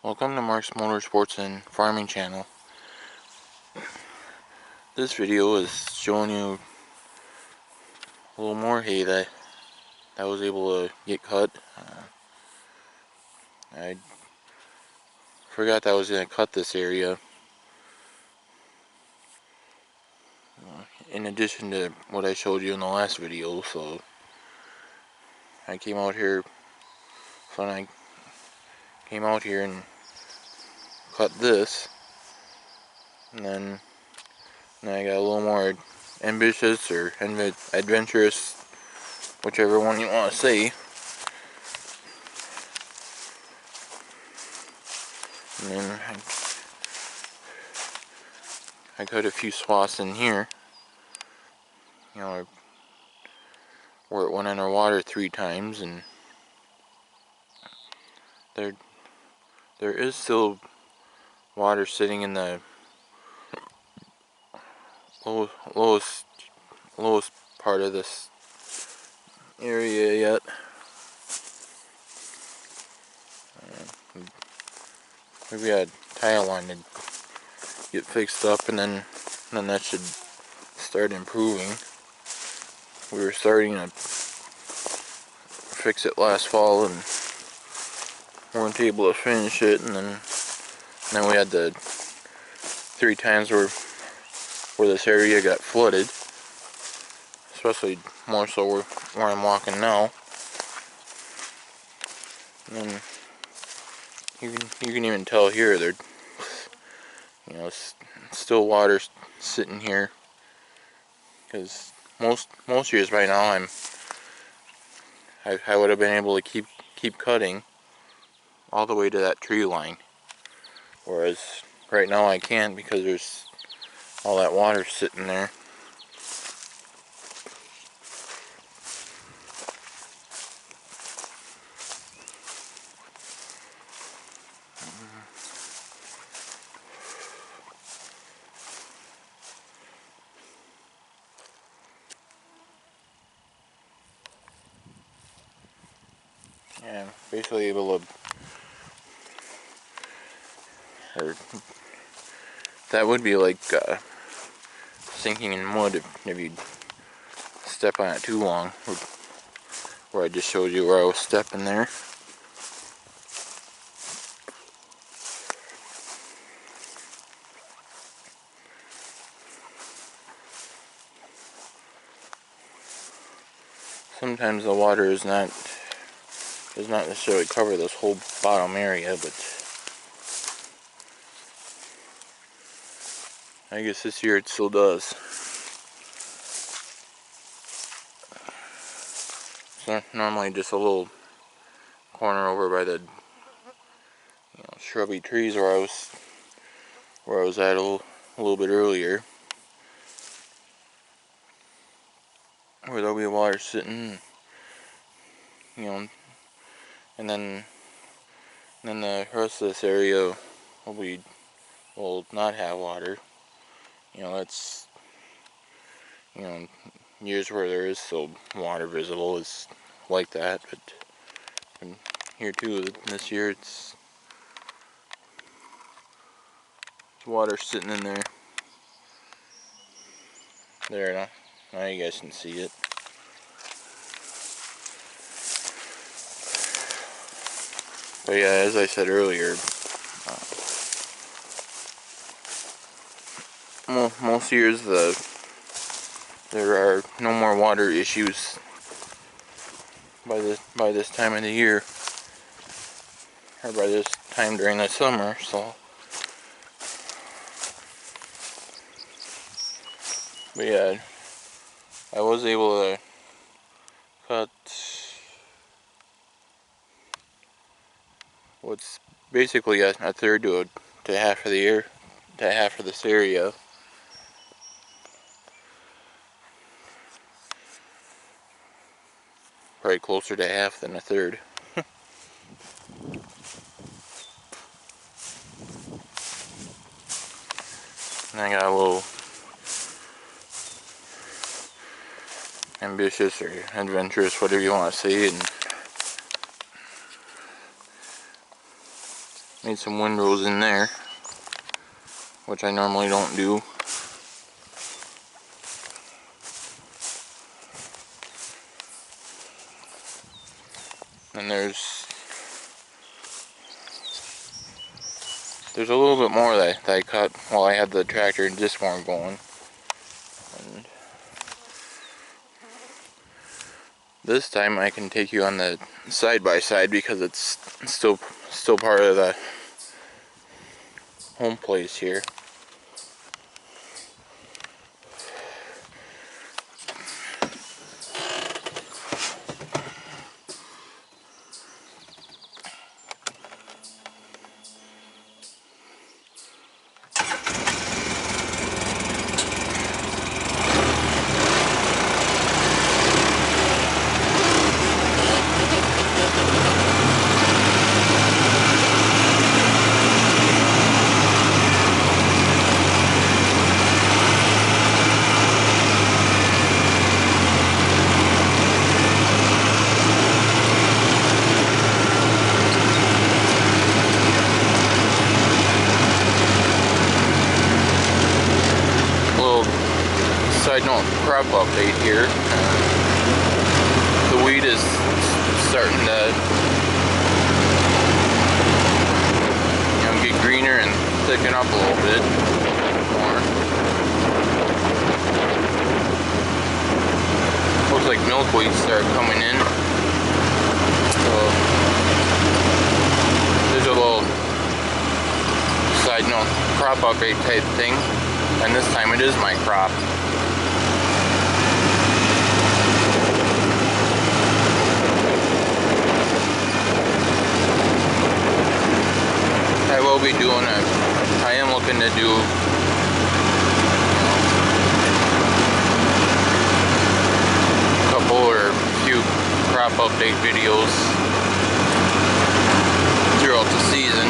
Welcome to Mark's Motorsports and Farming channel. This video is showing you a little more hay that I was able to get cut. I forgot that I was going to cut this area. In addition to what I showed you in the last video, so I came out here. So I came out here and cut this, and then I got a little more ambitious or adventurous, whichever one you want to say. And then I cut a few swaths in here, you know, where it went underwater 3 times, and there is still water sitting in the lowest part of this area yet. Maybe a tile line to get fixed up, and then that should start improving. We were starting to fix it last fall and weren't able to finish it, and then we had the 3 times where this area got flooded, especially more so where I'm walking now. And then you can even tell here there, you know, still water sitting here, because most years by now I would have been able to keep cutting all the way to that tree line, whereas right now I can't because there's all that water sitting there. Yeah, I'm basically able to, or that would be like sinking in mud if you step on it too long, where I just showed you where I was stepping there. Sometimes the water does not necessarily cover this whole bottom area, but I guess this year it still does. So normally just a little corner over by the shrubby trees where I was at a little bit earlier, where there'll be water sitting, you know, and then the rest of this area will not have water. You know, that's, you know, years where there is still water visible is like that, but here too, this year it's water sitting in there. There, now you guys can see it. But yeah, as I said earlier, most years there are no more water issues by this time of the year, or by this time during the summer. So, but yeah, I was able to cut what's basically a third to half of the year, to half of this area. Probably closer to half than a third. And I got a little ambitious or adventurous, whatever you want to say, and Made some windrows in there, which I normally don't do. And there's a little bit more that I cut while I had the tractor and disc-mower going. And this time I can take you on the side-by-side because it's still part of the home place here. Side note, crop update here. The weed is starting to, get greener and thicken up a little bit more. Looks like milkweed start coming in. So there's a little side note crop update type thing, and this time it is my crop. I will be doing I am looking to do a couple or few crop update videos throughout the season.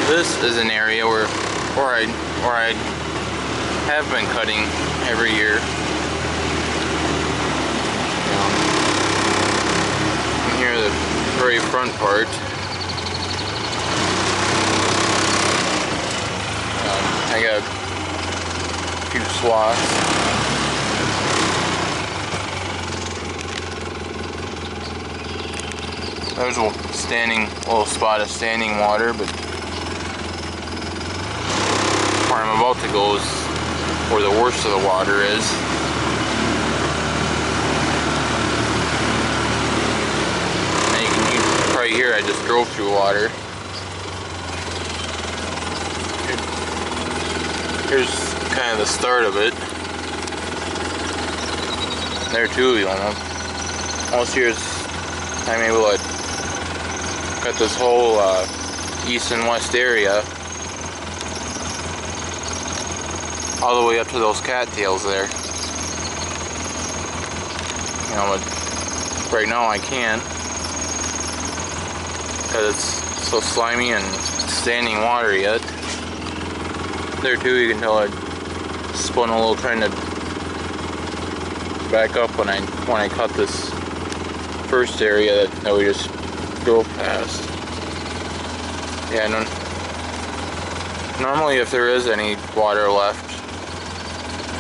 This is an area where I have been cutting every year. Here, the very front part. I got a few swaths. There's a little spot of standing water, but where I'm about to go is where the worst of the water is. And you can right here, I just drove through water. Here's kind of the start of it. There too, most years I'm able to cut this whole east and west area all the way up to those cattails there. But right now I can't because it's so slimy and standing water yet. There too, you can tell I spun a little trying to back up when I cut this first area that we just drove past. Yeah, normally if there is any water left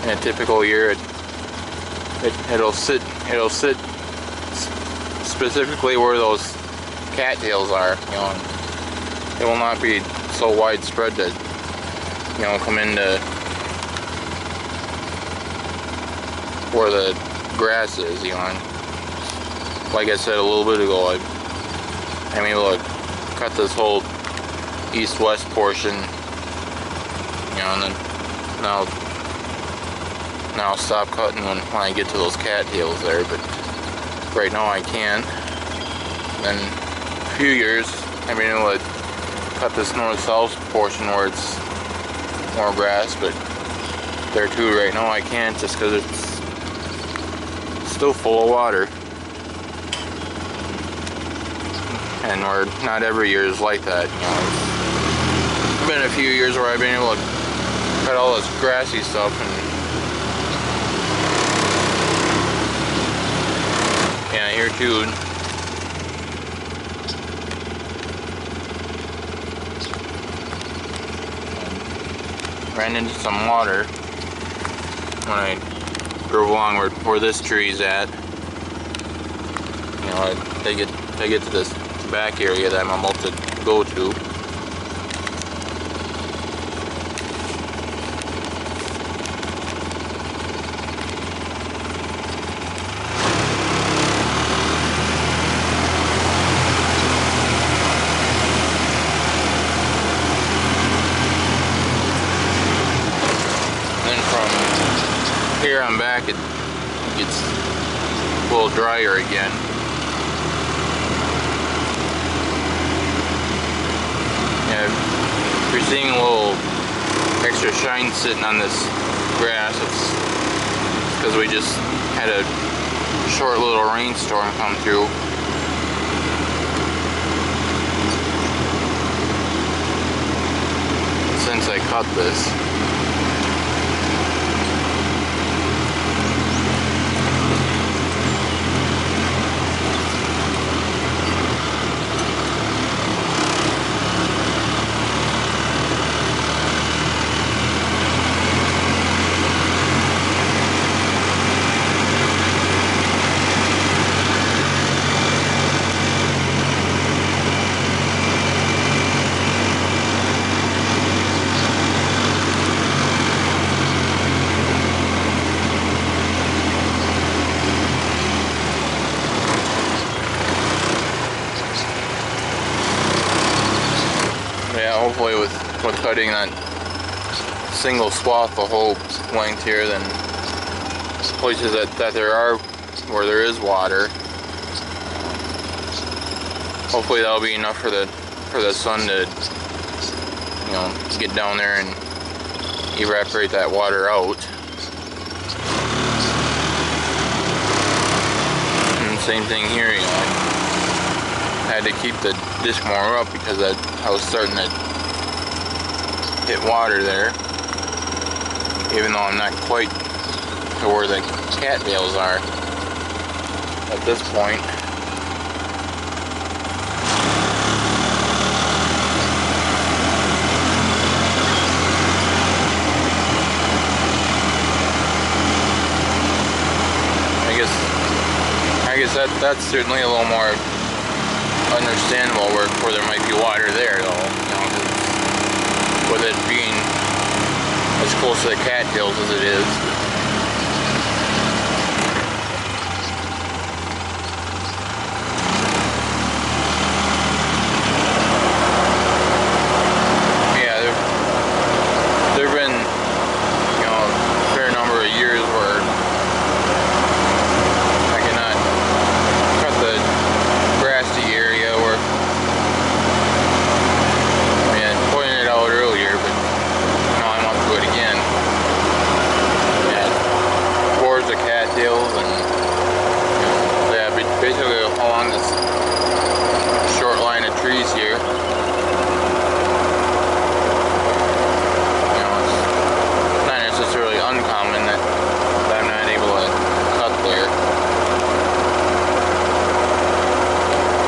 in a typical year, it'll sit specifically where those cattails are. It will not be so widespread that come into where the grass is. like I said a little bit ago, I'm able to cut this whole east-west portion, you know, and then now I'll stop cutting when I get to those cattails there, but right now I can't. Then a few years I've been able to cut this north-south portion where it's more grass, but there too right now I can't just because it's still full of water. And not every year is like that, you know. It's been a few years where I've been able to cut all this grassy stuff, and yeah, here too. Ran into some water when I drove along where this tree's at. You know, I get to this back area that I'm about to go to. Here on back, it gets a little drier again. Yeah, if you're seeing a little extra shine sitting on this grass, it's because we just had a short little rainstorm come through. Since I cut this. Hopefully with cutting that single swath the whole length here, then places that there are where there is water, hopefully that'll be enough for the sun to, you know, get down there and evaporate that water out. And same thing here, you know, I had to keep the disc more up because I was starting to hit water there, even though I'm not quite to where the cattails are at this point. I guess that's certainly a little more understandable where there might be water there, though, you know, with it being as close to the cattails as it is. Yeah, there've been, you know, a fair number of years where I cannot cut the grassy area where, I mean, I pointed it out earlier, but now I'm up to it again. Yeah, towards the cattails, and yeah, basically along this short line of trees here. You know, it's not necessarily uncommon that I'm not able to cut there.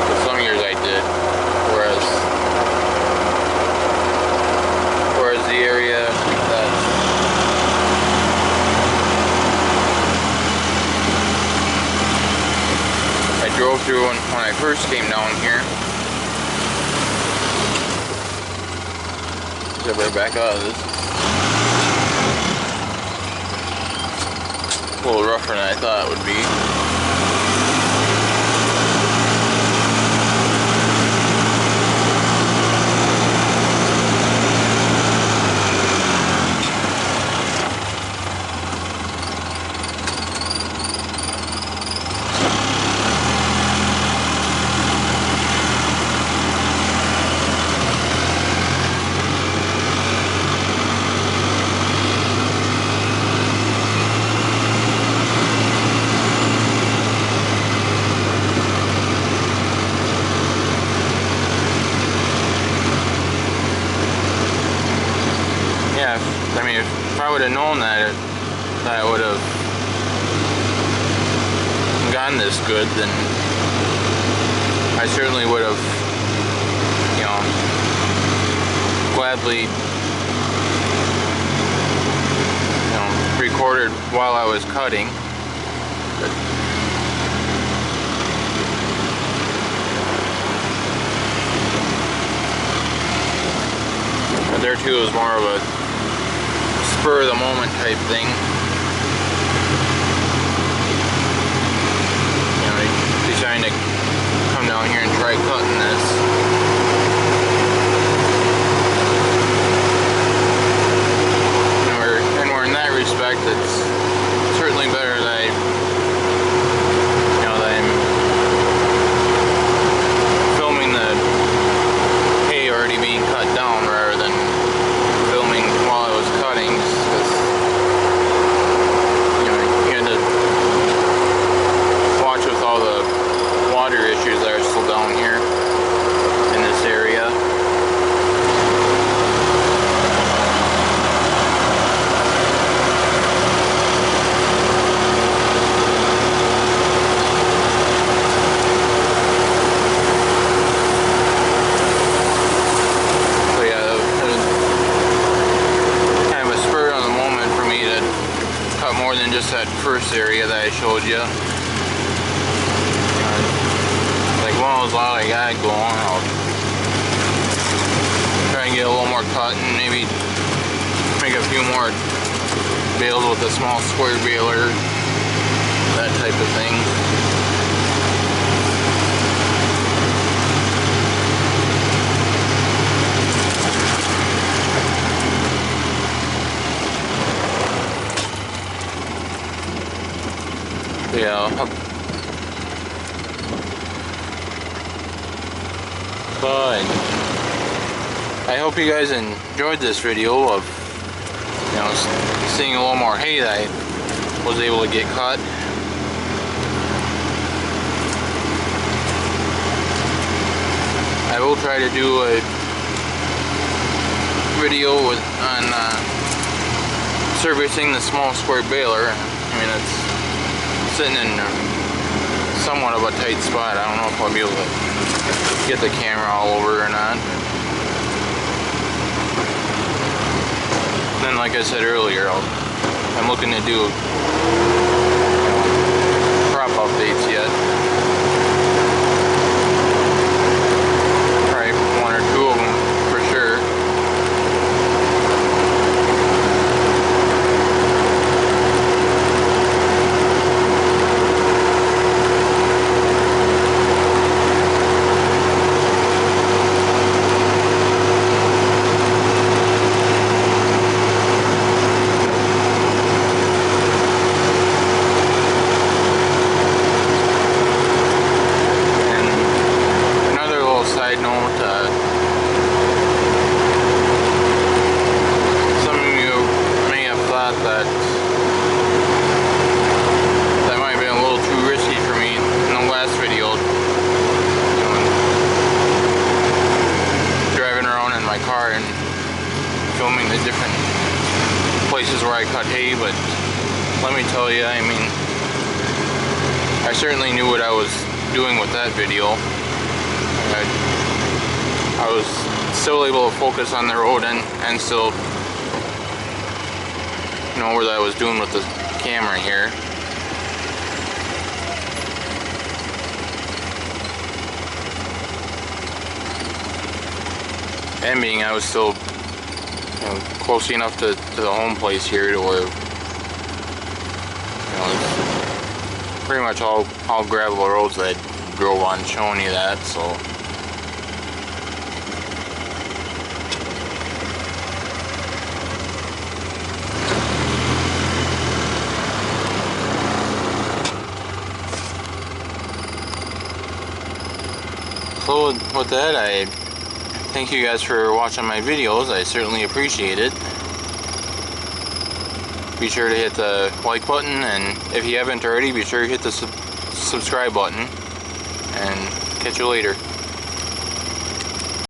But some years I did, whereas the area that I drove through when I first came down here. Get right back out of this. A little rougher than I thought it would be. I would have known that I would have gotten this good, then I certainly would have, you know, gladly, you know, recorded while I was cutting. But there too is more of a spur of the moment type thing. You know, deciding to come down here and try cutting this. And we're in that respect, it's certainly better that I, you know, that I'm filming the hay already being cut down rather than filming while I was cutting, because, you know, you had to watch with all the water issues that are still down here in this area. More than just that first area that I showed you. Like one of those lot I got going, I'll try and get a little more cut and maybe make a few more bales with a small square baler, that type of thing. Yeah, but I hope you guys enjoyed this video of, you know, seeing a little more hay that I was able to get cut. I will try to do a video on servicing the small square baler. I mean, it's sitting in somewhat of a tight spot. I don't know if I'll be able to get the camera all over or not. Then, like I said earlier, I'm looking to do crop updates yet. Probably one or two of them for sure. That might have been a little too risky for me in the last video, you know, driving around in my car and filming the different places where I cut hay. But let me tell you, I mean, I certainly knew what I was doing with that video. I was still able to focus on the road and still know what I was doing with the camera here. And being I was still, you know, close enough to the home place here to where, you know, it's pretty much all gravel roads that I drove on, showing you that, so. So with that, I thank you guys for watching my videos. I certainly appreciate it. Be sure to hit the like button, and if you haven't already, be sure to hit the subscribe button, and catch you later.